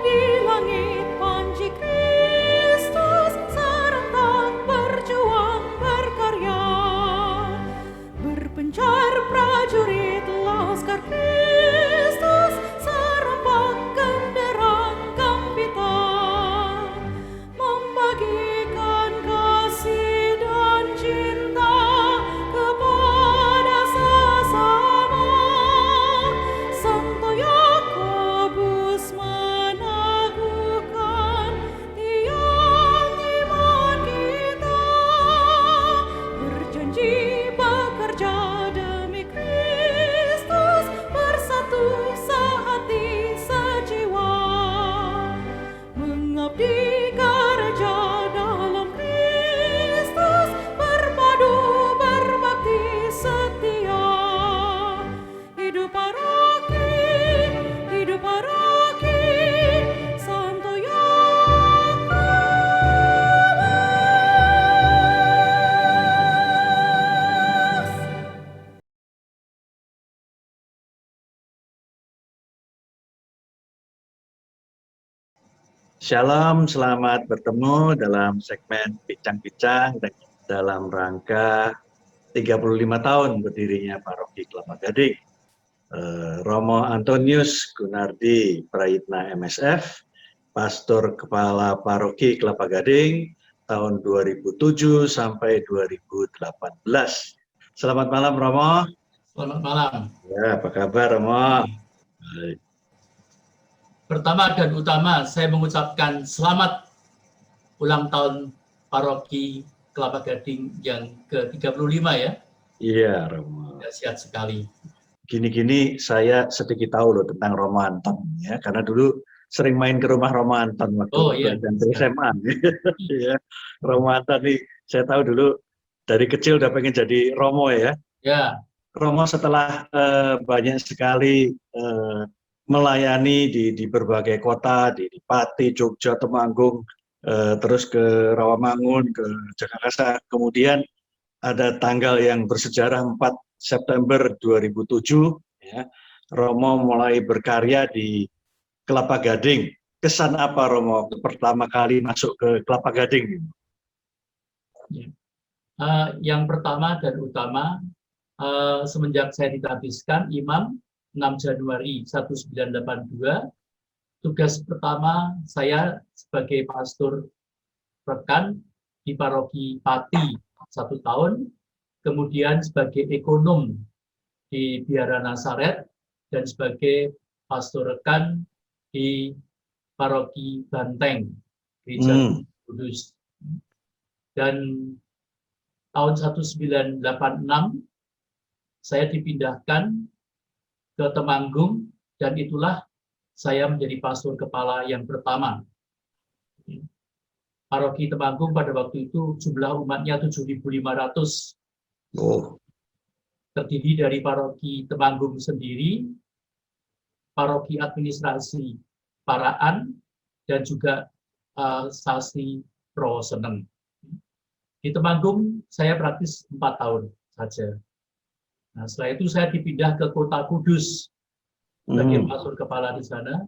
di langit panji Kristus, serentak berjuang berkarya, berpencar prajurit Laskar Kristus, serempak genderang gempita, membagikan kasih dan cinta kepada sesama. Santo Yakobus meneguhkan tiang iman kita, berjanji bekerja demi Kristus, bersatu sehati sejiwa, mengabdi gereja dalam Kristus, berpadu berbakti setia. Hidup paroki, hidup paroki, Santo Yakobus. Shalom, selamat bertemu dalam segmen Bincang-Bincang dalam rangka 35 tahun berdirinya Paroki Kelapa Gading. Romo Antonius Gunardi Prayitna MSF, Pastor Kepala Paroki Kelapa Gading tahun 2007 sampai 2018. Selamat malam Romo. Selamat malam. Ya, apa kabar Romo? Baik. Pertama dan utama, saya mengucapkan selamat ulang tahun Paroki Kelapa Gading yang ke-35 ya. Iya Romo. Dahsyat sekali. Gini-gini saya sedikit tahu loh tentang Romo Anton ya, karena dulu sering main ke rumah Romo Anton waktu belajar di SMA. Ya, Romo Anton nih saya tahu dulu dari kecil udah pengen jadi Romo ya. Ya. Romo setelah banyak sekali melayani di berbagai kota, di Pati, Jogja, Temanggung, terus ke Rawamangun, ke Jakarta, kemudian ada tanggal yang bersejarah 4 September 2007, ya, Romo mulai berkarya di Kelapa Gading. Kesan apa Romo pertama kali masuk ke Kelapa Gading? Ya. Yang pertama dan utama, semenjak saya ditabiskan imam 6 Januari 1982, tugas pertama saya sebagai pastor rekan di Paroki Pati 1 tahun, kemudian sebagai ekonom di Biara Nazaret, dan sebagai pastor rekan di Paroki Banteng, Gereja Kudus. Dan tahun 1986 saya dipindahkan ke Temanggung, dan itulah saya menjadi pastor kepala yang pertama. Paroki Temanggung pada waktu itu jumlah umatnya 7.500. Terdiri dari Paroki Temanggung sendiri, Paroki Administrasi Paraan, dan juga Sasi Proseneng. Di Temanggung saya praktis 4 tahun saja. Nah, setelah itu saya dipindah ke Kota Kudus sebagai pastor kepala di sana,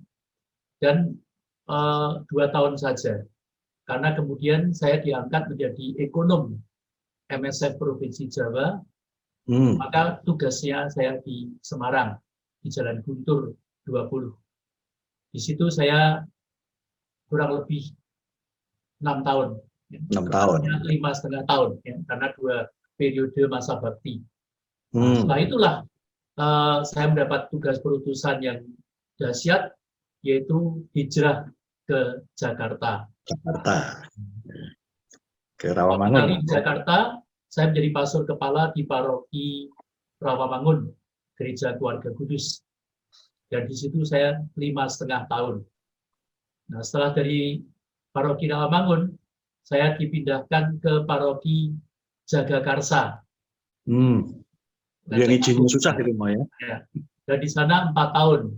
dan 2 tahun saja. Karena kemudian saya diangkat menjadi ekonom MSF Provinsi Jawa, maka tugasnya saya di Semarang, di Jalan Guntur 20. Di situ saya kurang lebih 6 tahun. 6 tahun. 5,5 tahun, ya, karena 2 periode masa bakti. Nah, setelah itulah saya mendapat tugas perutusan yang dahsyat, yaitu hijrah ke Jakarta. Ke Rawamangun. Di Jakarta, saya menjadi pastor kepala di Paroki Rawamangun, Gereja Keluarga Kudus. Dan di situ saya 5,5 tahun. Nah, setelah dari Paroki Rawamangun, saya dipindahkan ke Paroki Jagakarsa. Yang izinnya susah itu Mo ya. Dan di sana 4 tahun.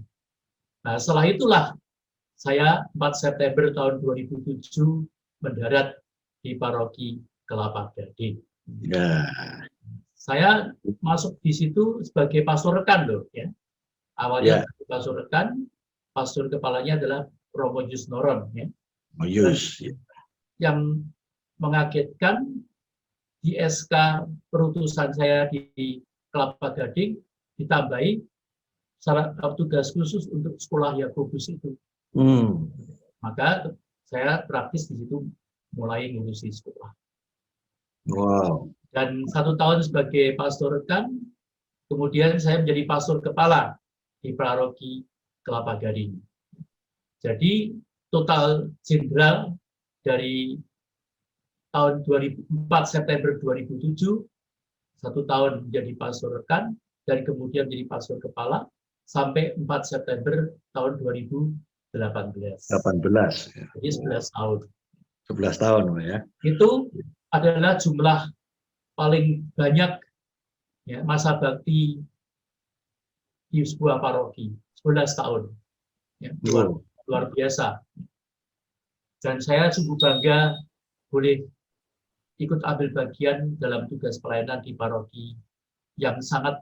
Nah, setelah itulah saya 4 September tahun 2007 mendarat di Paroki Kelapa Gading. Ya. Saya masuk di situ sebagai pastor rekan loh ya. Awalnya pastor rekan, pastor kepalanya adalah Romo Yusnoron, ya. Oh, Yus. Yang mengagetkan di SK perutusan saya di Kelapa Gading ditambahi syarat tugas khusus untuk sekolah Yakobus itu. Maka saya praktis di situ mulai ngurusi sekolah. Wow. Dan 1 tahun sebagai pastor rekan, kemudian saya menjadi pastor kepala di paroki Kelapa Gading. Jadi total jenderal dari tahun 2004 September 2007, 1 tahun menjadi pastor rekan, dan kemudian menjadi pastor kepala sampai 4 September tahun 2018. 18. Ya. Jadi 11 tahun. 11 tahun, ya. Itu adalah jumlah paling banyak ya, masa bakti di sebuah paroki, 11 tahun. Ya, luar biasa. Dan saya sungguh bangga boleh ikut ambil bagian dalam tugas pelayanan di paroki yang sangat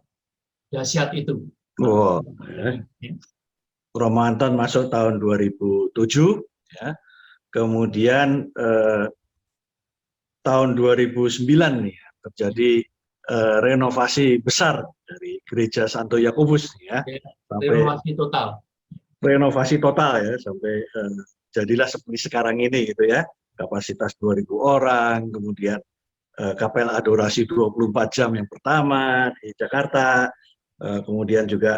dahsyat itu. Wow. Ya. Romo Anton masuk tahun 2007, ya. Kemudian tahun 2009 nih terjadi renovasi besar dari Gereja Santo Yakobus, ya. Renovasi total ya, sampai jadilah seperti sekarang ini gitu ya, kapasitas 2.000 orang, kemudian kapel adorasi 24 jam yang pertama di Jakarta, kemudian juga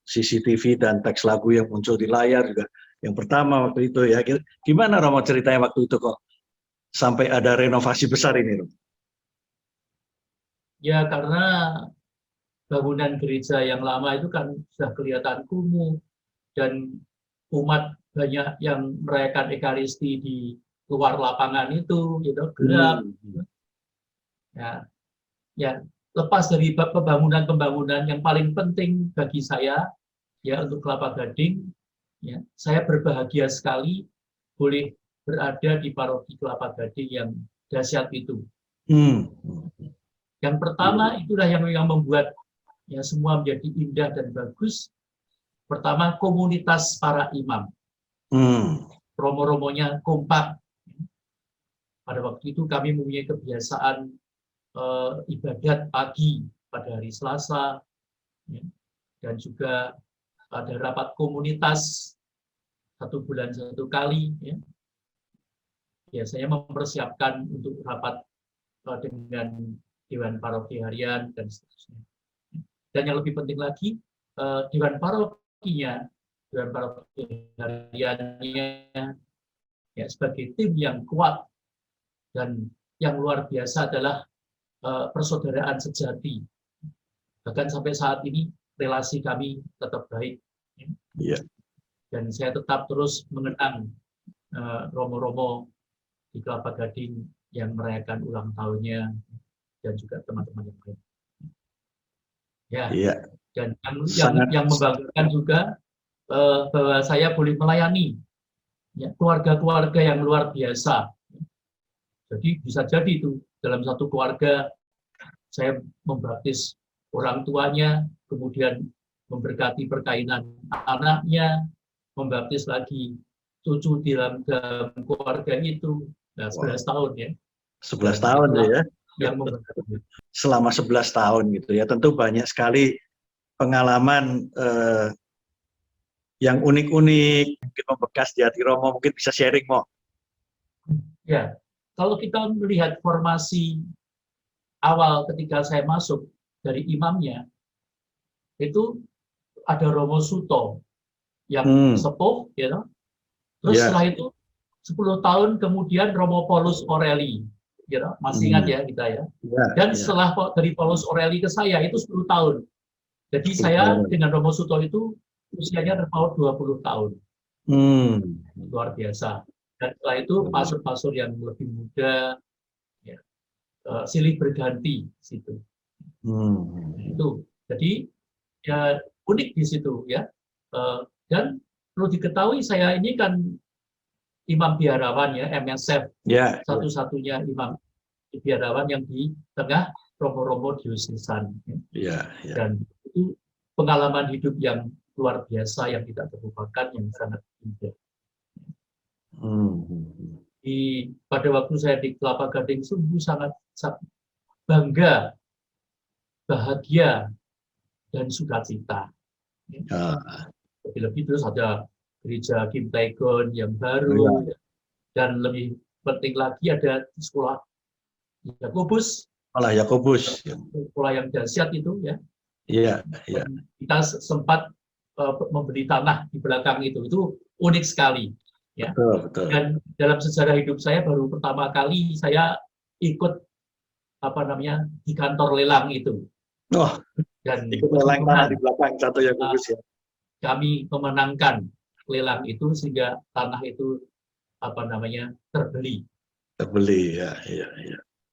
CCTV dan teks lagu yang muncul di layar juga yang pertama waktu itu ya. Gimana Romo ceritanya waktu itu kok sampai ada renovasi besar ini, Romo? Ya karena bangunan gereja yang lama itu kan sudah kelihatan kumuh, dan umat banyak yang merayakan Ekaristi di luar lapangan itu, gitu, gelap. Ya, lepas dari pembangunan yang paling penting bagi saya, ya untuk Kelapa Gading, ya, saya berbahagia sekali boleh berada di paroki Kelapa Gading yang dahsyat itu. Yang pertama itulah yang membuat ya semua menjadi indah dan bagus. Pertama, komunitas para imam. Romo-romonya kompak. Pada waktu itu kami mempunyai kebiasaan ibadat pagi pada hari Selasa, ya, dan juga ada rapat komunitas 1 bulan 1 kali. Ya. Biasanya mempersiapkan untuk rapat dengan Dewan Paroki Harian dan seterusnya. Dan yang lebih penting lagi, Dewan Parokinya, Dewan Paroki Hariannya, ya, sebagai tim yang kuat dan yang luar biasa adalah persaudaraan sejati. Bahkan sampai saat ini relasi kami tetap baik. Ya. Dan saya tetap terus mengenang romo-romo di Kelapa Gading yang merayakan ulang tahunnya dan juga teman-teman yang lain. Ya. Iya. Dan yang membanggakan juga bahwa saya boleh melayani ya, keluarga-keluarga yang luar biasa. Jadi bisa jadi itu dalam satu keluarga saya membaptis orang tuanya, kemudian memberkati perkainan anaknya, membaptis lagi cucu di dalam keluarga itu. Nah, 11 tahun ya. 11 tahun ya. Yang selama 11 tahun gitu ya. Tentu banyak sekali pengalaman yang unik-unik, mungkin membekas di hati Romo, mungkin bisa sharing, Mo. Ya, kalau kita melihat formasi awal ketika saya masuk dari imamnya, itu ada Romo Suto yang sepuh, ya. Terus setelah itu 10 tahun kemudian Romo Paulus Aureli, ya, masih ingat ya kita ya. Dan setelah dari Paulus Aureli ke saya itu 10 tahun. Jadi saya dengan Romo Suto itu usianya terpaut 20 tahun. Luar biasa. Dan setelah itu pastor-pastor yang lebih muda ya, silih berganti situ. Itu. Jadi ya unik di situ ya. Dan perlu diketahui saya ini kan imam biarawan ya, MSF, satu-satunya imam biarawan yang di tengah romo-romo diosesan. Dan itu pengalaman hidup yang luar biasa yang tidak terlupakan, yang sangat indah. pada waktu saya di Kelapa Gading sungguh sangat bangga, bahagia, dan sukacita. Lebih-lebih terus ada gereja Kim Tae-gon yang baru, dan lebih penting lagi ada sekolah Yakobus, sekolah yang dahsyat itu ya. Iya. Kita sempat membeli tanah di belakang itu unik sekali. Ya. Betul. Dan dalam sejarah hidup saya baru pertama kali saya ikut di kantor lelang itu. Dan ikut lelang tanah di belakang satu Yakobus ya. Kami memenangkan lelang itu sehingga tanah itu terbeli. Ya.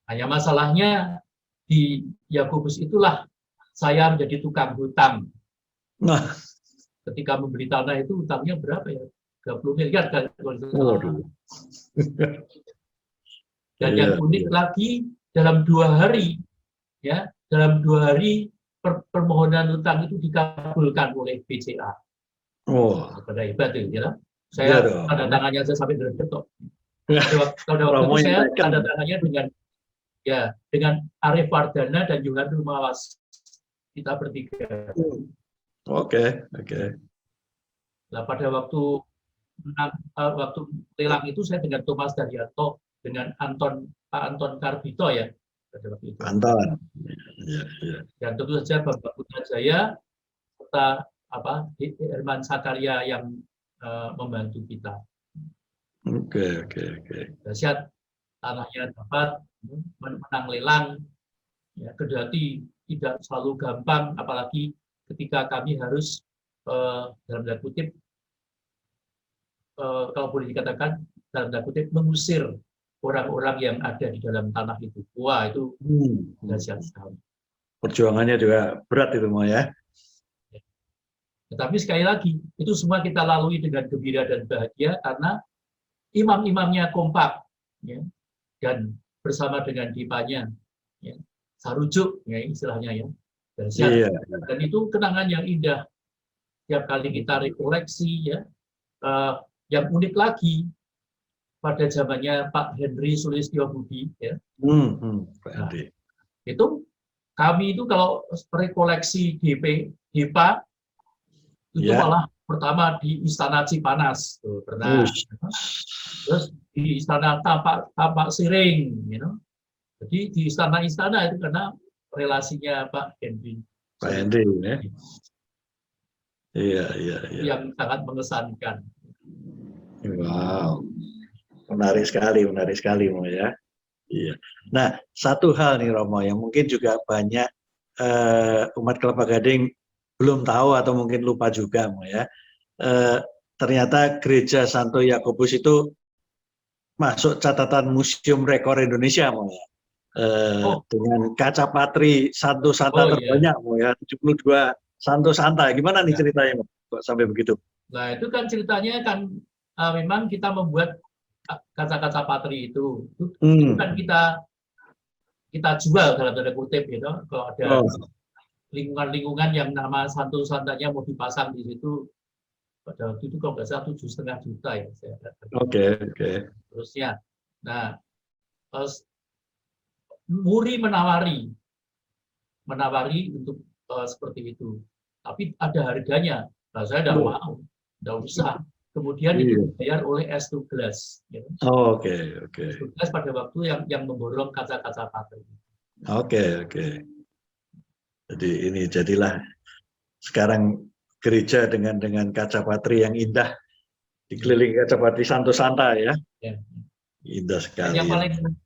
Hanya masalahnya di Yakobus itulah saya menjadi tukang hutang. Ketika membeli tanah itu hutangnya berapa ya? 30 miliar kan. Dan yang unik lagi dalam 2 hari permohonan hutang itu dikabulkan oleh BCA. Pada hebat itu ya. Saya tanda tangannya saya sampai detik kok. Pada waktu itu saya tanda tangannya dengan Arif Wardana dan Yohan Rumawas. Kita bertiga. Oke. Nah, pada waktu lelang itu saya dengan Thomas Daryanto, dengan Pak Anton Karbito ya. Pada waktu itu. Anton. Dan tentu saja Bapak Putra Jaya serta Herman Sakarya yang membantu kita. Oke. Dahsyat, tanahnya dapat, menang lelang, ya, kendati tidak selalu gampang, apalagi ketika kami harus dalam tanda kutip, kalau boleh dikatakan dalam tanda kutip mengusir orang-orang yang ada di dalam tanah itu. Wah, itu dahsyat sekali. Perjuangannya juga berat itu mau ya. Tetapi sekali lagi, itu semua kita lalui dengan gembira dan bahagia karena imam-imamnya kompak, ya, dan bersama dengan dipanya, ya, sarujuk, ya, istilahnya ya. Dan itu kenangan yang indah. Tiap kali kita rekoleksi, ya, yang unik lagi pada zamannya Pak Henry Sulistyo Budi, ya. Nah, itu kami itu kalau rekoleksi DPA itu malah pertama di Istana Cipanas, pernah. Terus di Istana Tapak Siring, Jadi di istana-istana itu karena relasinya Pak Henry. Pak Henry, ya. Iya. Yang sangat mengesankan. Wow, menarik sekali, Mo ya. Iya. Nah, satu hal nih Romo yang mungkin juga banyak umat Kelapa Gading belum tahu atau mungkin lupa juga, Mo ya. Ternyata Gereja Santo Yakobus itu masuk catatan Museum Rekor Indonesia, Mo ya. Dengan kaca patri Santo Santa terbanyak, Mo ya, 72 Santo Santa. Gimana nih ceritanya, Mo? Kok sampai begitu? Nah, itu kan ceritanya kan memang kita membuat kaca-kaca patri itu kan kita jual dalam tanda kutip, kalau ada lingkungan-lingkungan yang nama Santo Santanya mau dipasang di situ, pada waktu itu kalau nggak salah 7,5 juta ya. Oke. Terusnya, nah, Muri menawari untuk seperti itu, tapi ada harganya. Nah, saya tidak mau, tidak usah. Kemudian itu dibayar oleh S2 Glass. Ya. Oke. S2 Glass pada waktu yang memborong kaca-kaca patri. Oke. Jadi ini jadilah sekarang gereja dengan kaca patri yang indah, dikelilingi kaca patri Santo Santa ya. Indah sekali.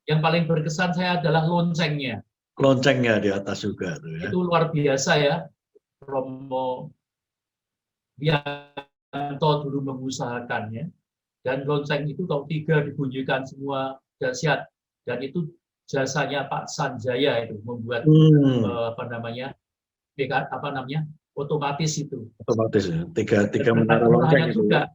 Yang paling berkesan saya adalah loncengnya. Loncengnya di atas juga tuh ya. Itu luar biasa ya. Romo Bianto dulu mengusahakannya. Dan lonceng itu kalau 3 dibunyikan semua dahsyat. Dan itu jasanya Pak Sanjaya itu membuat otomatis itu. Otomatis ya. Tiga menara lonceng itu. Juga.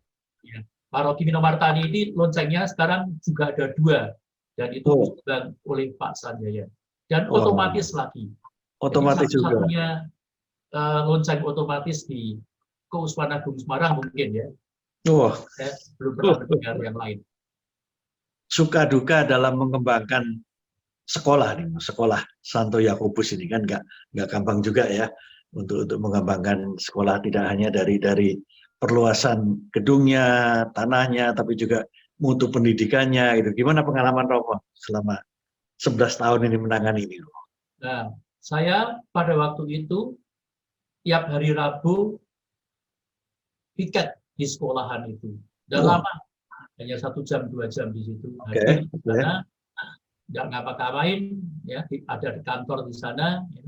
Ya. Paroki Minomartani ini loncengnya sekarang juga ada 2 dan itu disumbang oleh Pak Sanjaya. Dan otomatis lagi. Otomatis juga. Satunya lonceng otomatis di Keuskupan Agung Semarang mungkin ya. Saya belum pernah mendengar yang lain. suka duka dalam mengembangkan sekolah nih, sekolah Santo Yakobus ini kan nggak gampang juga ya untuk mengembangkan sekolah, tidak hanya dari perluasan gedungnya, tanahnya, tapi juga mutu pendidikannya itu. Gimana pengalaman Romo selama 11 tahun ini menangani ini? Nah, saya pada waktu itu tiap hari Rabu piket di sekolahan itu. Udah lama, hanya 1 jam 2 jam di situ. Hadir di sana, nggak ngapa-ngapain, ya, ada di kantor di sana. Ya.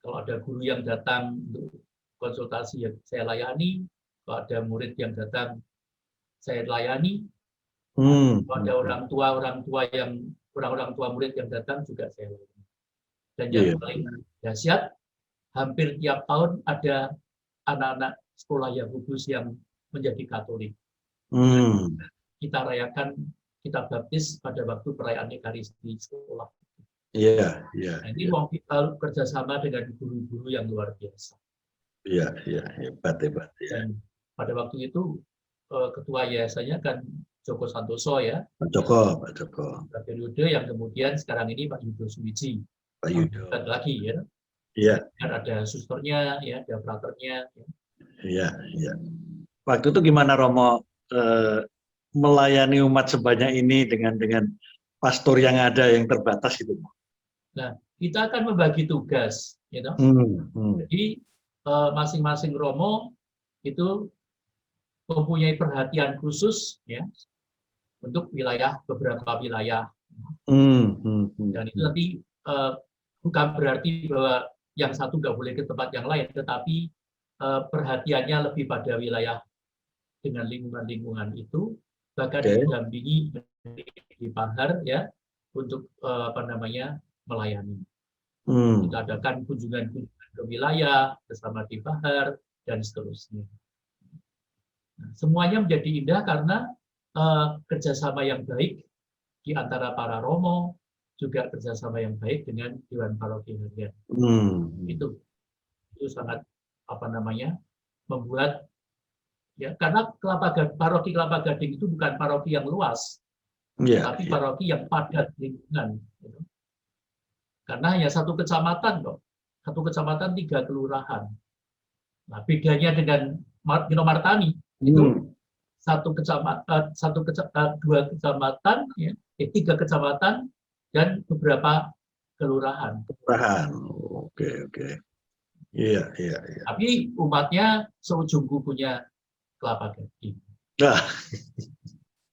Kalau ada guru yang datang untuk konsultasi, ya saya layani. Kalau ada murid yang datang, saya layani. Kalau ada orang tua murid yang datang juga saya layani. Dan yang paling dahsyat, hampir tiap tahun ada anak-anak sekolah Yakobus yang menjadi Katolik. Kita rayakan, kita baptis pada waktu perayaan Ekaristi sekolah. Nah, ini kita kerjasama dengan guru-guru yang luar biasa. Hebat. Dan pada waktu itu ketua yayasannya kan Joko Santoso ya. Pak Joko. Periode yang kemudian sekarang ini Pak Yudo Suwiji. Pak Yudo. Lagi ya. Dan ada susternya, ya, ada fraternya. Iya. Waktu itu gimana Romo melayani umat sebanyak ini dengan pastor yang ada yang terbatas itu? Nah, kita akan membagi tugas, gitu. Jadi masing-masing Romo itu mempunyai perhatian khusus, ya, untuk beberapa wilayah. Dan itu nanti bukan berarti bahwa yang satu nggak boleh ke tempat yang lain, tetapi perhatiannya lebih pada wilayah dengan lingkungan-lingkungan itu, bahkan didampingi di Pahar, ya, untuk melayani. Kita adakan kunjungan-kunjungan ke wilayah bersama di Pahar dan seterusnya. Nah, semuanya menjadi indah karena kerjasama yang baik di antara para Romo, juga kerjasama yang baik dengan Dewan Paroki Harian. Itu sangat membuat, ya, karena Paroki Kelapa Gading itu bukan paroki yang luas, tapi paroki yang padat lingkungan. Gitu. Karena hanya 1 kecamatan kok, 1 kecamatan 3 kelurahan. Nah, bedanya dengan Martani itu 2 kecamatan, ya, 3 kecamatan dan beberapa kelurahan. Oke. Iya. Tapi umatnya seujung kukunya Kelapa Gading. Nah,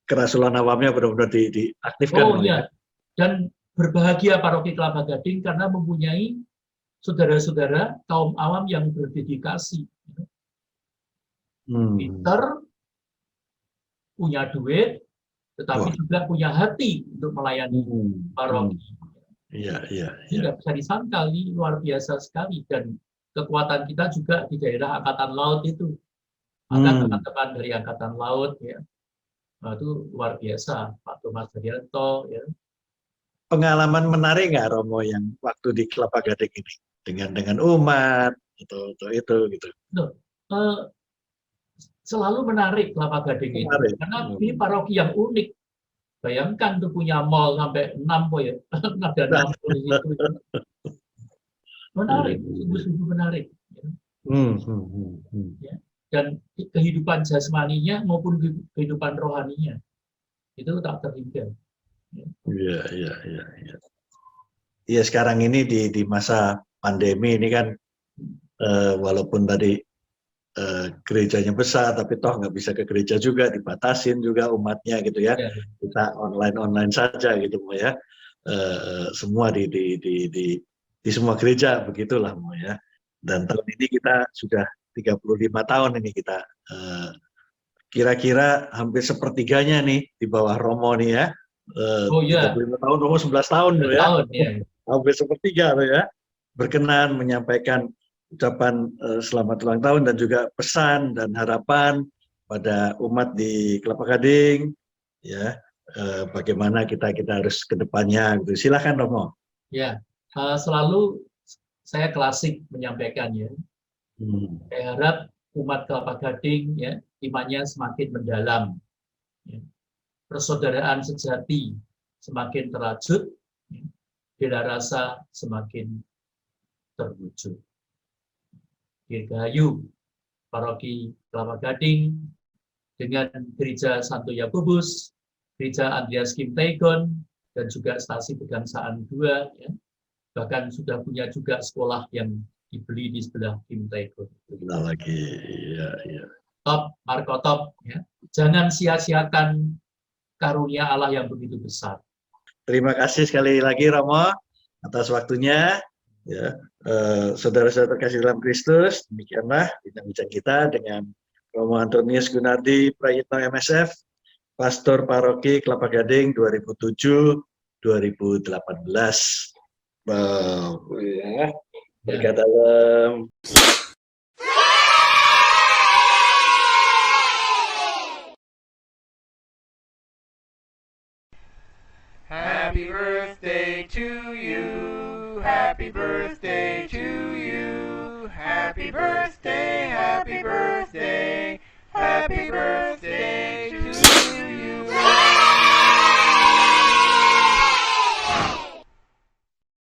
kerasulan awamnya benar-benar diaktifkan. Iya. Dan berbahagia Paroki Kelapa Gading karena mempunyai saudara-saudara kaum awam yang berdedikasi. Pinter, punya duit, tetapi juga punya hati untuk melayani paroki. Iya. Tidak bisa disangkal, ini luar biasa sekali. Dan kekuatan kita juga di daerah Angkatan Laut itu. Maka teman-teman dari Angkatan Laut, ya, itu luar biasa. Pak Thomas Daryanto, ya. Pengalaman menarik nggak Romo yang waktu di Kelapa Gading ini dengan umat itu gitu? Selalu menarik Kelapa Gading itu karena ini paroki yang unik. Bayangkan tuh punya mall sampai 6 ya, ada 6 di situ. Menarik, sungguh-sungguh menarik. Ya. Dan kehidupan jasmaninya maupun kehidupan rohaninya itu tak terhingga. Iya. Iya, sekarang ini di masa pandemi ini kan walaupun tadi gerejanya besar, tapi toh nggak bisa ke gereja juga, dibatasin juga umatnya gitu ya. Kita online saja gitu ya. Semua di semua gereja begitulah ya. Dan tahun ini kita sudah 35 tahun ini kita kira-kira hampir sepertiganya nih di bawah Romo nih ya. 35 tahun, Romo 11 tahun loh ya. Hampir sepertiga loh ya. Berkenan menyampaikan ucapan selamat ulang tahun dan juga pesan dan harapan pada umat di Kelapa Gading, ya, bagaimana kita harus ke depannya gitu. Silakan Romo. Ya, selalu saya klasik menyampaikannya. Saya harap umat Kelapa Gading, ya, imannya semakin mendalam. Ya. persaudaraan sejati semakin terajut, bela rasa semakin terwujud. Dirgahayu Paroki Kelapa Gading dengan Gereja Santo Yakobus, Gereja Andreas Kim Taegon, dan juga Stasi Pegangsaan 2, ya. Bahkan sudah punya juga sekolah yang dibeli di sebelah Kim Taegon. Nah, lagi, ya, ya. Top, Marco Top, ya. Jangan sia-siakan karunia Allah yang begitu besar. Terima kasih sekali lagi Romo atas waktunya. Ya, saudara-saudara terkasih dalam Kristus, demikianlah bincang-bincang kita dengan Romo Antonius Gunardi Prayitno MSF, Pastor Paroki Kelapa Gading 2007-2018. Ya, berkat dalam. Happy birthday to you. Happy birthday to you. Happy birthday, happy birthday, happy birthday.